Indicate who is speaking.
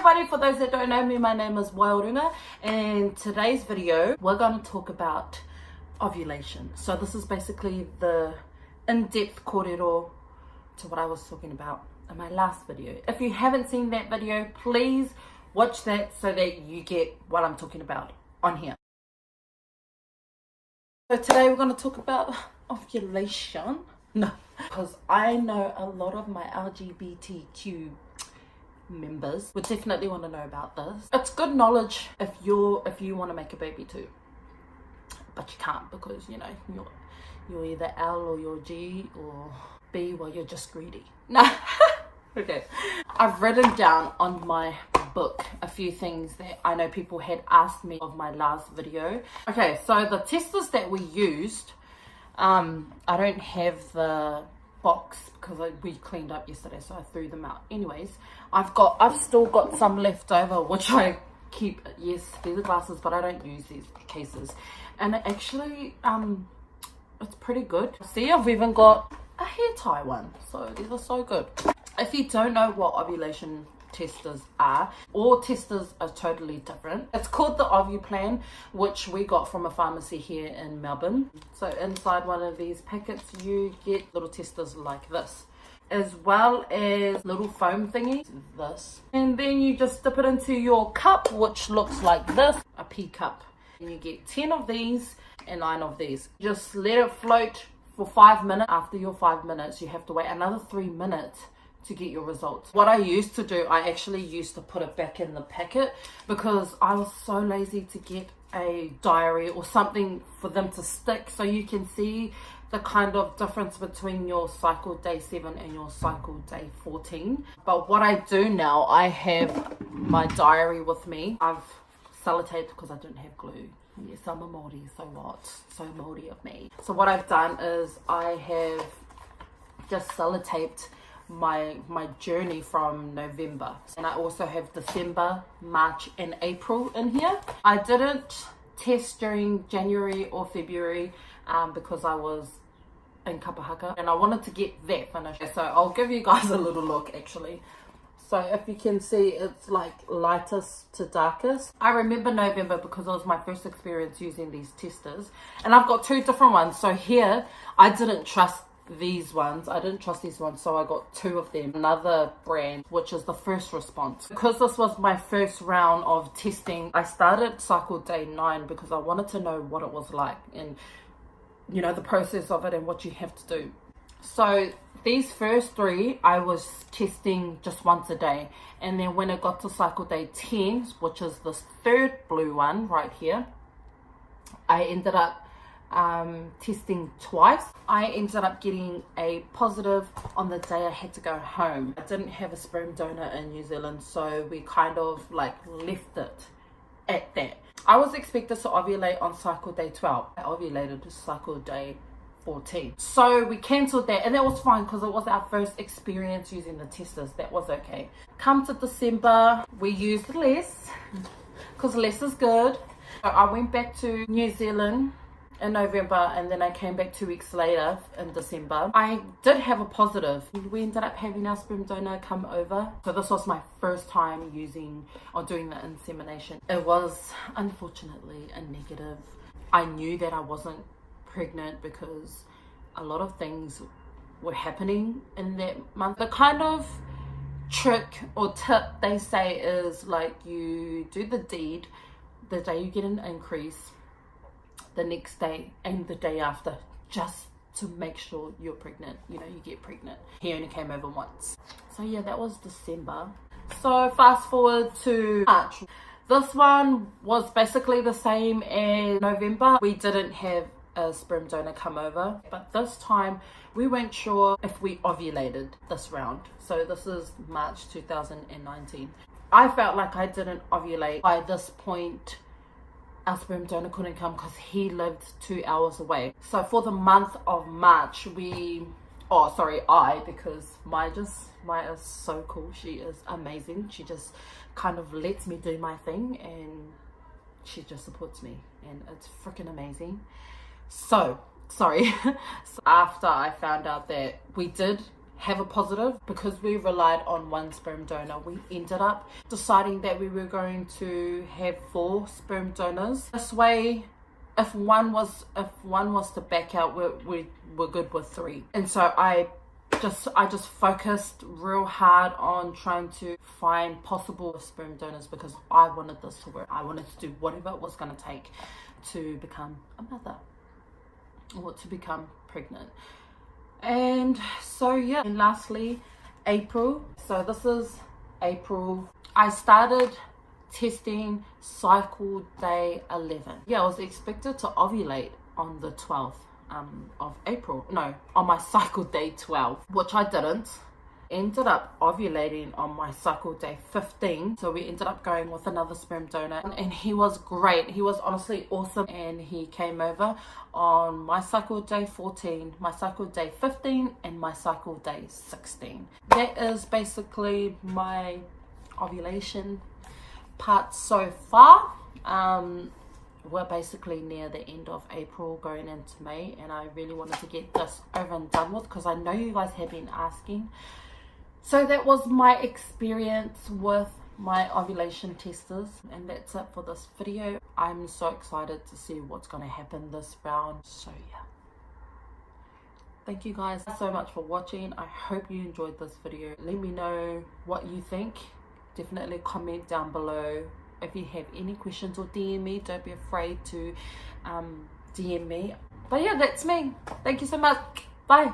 Speaker 1: Haere, for those that don't know me, my name is Waio, and today's video we're going to talk about ovulation. So this is basically the in-depth kōrero to what I was talking about in my last video. If you haven't seen that video, please watch that so that you get what I'm talking about on here. So today we're going to talk about ovulation. No, because I know a lot of my LGBTQ members would definitely want to know about this. It's good knowledge if you want to make a baby too, but you can't, because you know you're either L or you're G or B, or you're just greedy. No. Okay, I've written down on my book a few things that I know people had asked me of my last video. Okay, so the testers that we used, I don't have the box because we cleaned up yesterday, so I threw them out. Anyways, I've still got some left over, which I keep. Yes, these are glasses, but I don't use these cases, and it actually it's pretty good. See, I've even got a hair tie one, so these are so good. If you don't know what ovulation testers are, all testers are totally different. It's called the Ovuplan, which we got from a pharmacy here in Melbourne. So inside one of these packets you get little testers like this, as well as little foam thingies, this, and then you just dip it into your cup, which looks like this, a pea cup, and you get 10 of these and 9 of these. Just let it float for 5 minutes. After your 5 minutes you have to wait another 3 minutes to get your results. What I used to do, I actually used to put it back in the packet because I was so lazy to get a diary or something for them to stick, so you can see the kind of difference between your cycle day 7 and your cycle day 14. But what I do now, I have my diary with me. I've sellotaped because I didn't have glue. Yes, I'm a Māori, so what? So Māori of me. So what I've done is I have just sellotaped my journey from November, and I also have December, March and April in here. I didn't test during January or February because I was in Kapahaka and I wanted to get that finished. So I'll give you guys a little look actually. So if you can see, it's like lightest to darkest. I remember November because it was my first experience using these testers, and I've got 2 different ones. So here I didn't trust these ones, so I got 2 of them. Another brand, which is the First Response. Because this was my first round of testing, I started cycle day 9 because I wanted to know what it was like, and you know, the process of it and what you have to do. So these first 3 I was testing just once a day, and then when it got to cycle day 10, which is this 3rd blue one right here, I ended up testing twice. I ended up getting a positive on the day I had to go home. I didn't have a sperm donor in New Zealand, so we kind of like left it at that. I was expected to ovulate on cycle day 12. I ovulated cycle day 14. So we cancelled that, and that was fine because it was our first experience using the testers. That was okay. Come to December, we used less because less is good. So I went back to New Zealand in November, and then I came back 2 weeks later in December. I did have a positive. We ended up having our sperm donor come over. So this was my first time using or doing the insemination. It was unfortunately a negative. I knew that I wasn't pregnant because a lot of things were happening in that month. The kind of trick or tip they say is like, you do the deed the day you get an increase, the next day and the day after, just to make sure you're pregnant, you know, you get pregnant. He only came over once. So yeah, that was December. So fast forward to March. This one was basically the same as November. We didn't have a sperm donor come over, but this time we weren't sure if we ovulated this round. So this is March 2019. I felt like I didn't ovulate. By this point, our sperm donor couldn't come because he lived 2 hours away. So for the month of March, I, because Maya is so cool. She is amazing. She just kind of lets me do my thing, and she just supports me, and it's freaking amazing. So sorry. So after I found out that we did have a positive. Because we relied on one sperm donor, we ended up deciding that we were going to have 4 sperm donors. This way, if one was to back out, we're good with 3. And so I just focused real hard on trying to find possible sperm donors, because I wanted this to work. I wanted to do whatever it was going to take to become a mother, or to become pregnant. And so yeah, and lastly, April. So this is April. I started testing cycle day 11. Yeah, I was expected to ovulate on the 12th of April. No, on my cycle day 12, which I didn't. Ended up ovulating on my cycle day 15. So we ended up going with another sperm donor, and he was great. He was honestly awesome, and he came over on my cycle day 14, my cycle day 15, and my cycle day 16. That is basically my ovulation part so far. We're basically near the end of April, going into May, and I really wanted to get this over and done with, because I know you guys have been asking. So that was my experience with my ovulation testers, and that's it for this video. I'm so excited to see what's going to happen this round. So yeah, thank you guys so much for watching. I hope you enjoyed this video. Let me know what you think. Definitely comment down below. If you have any questions, or DM me, don't be afraid to DM me. But yeah, that's me. Thank you so much. Bye.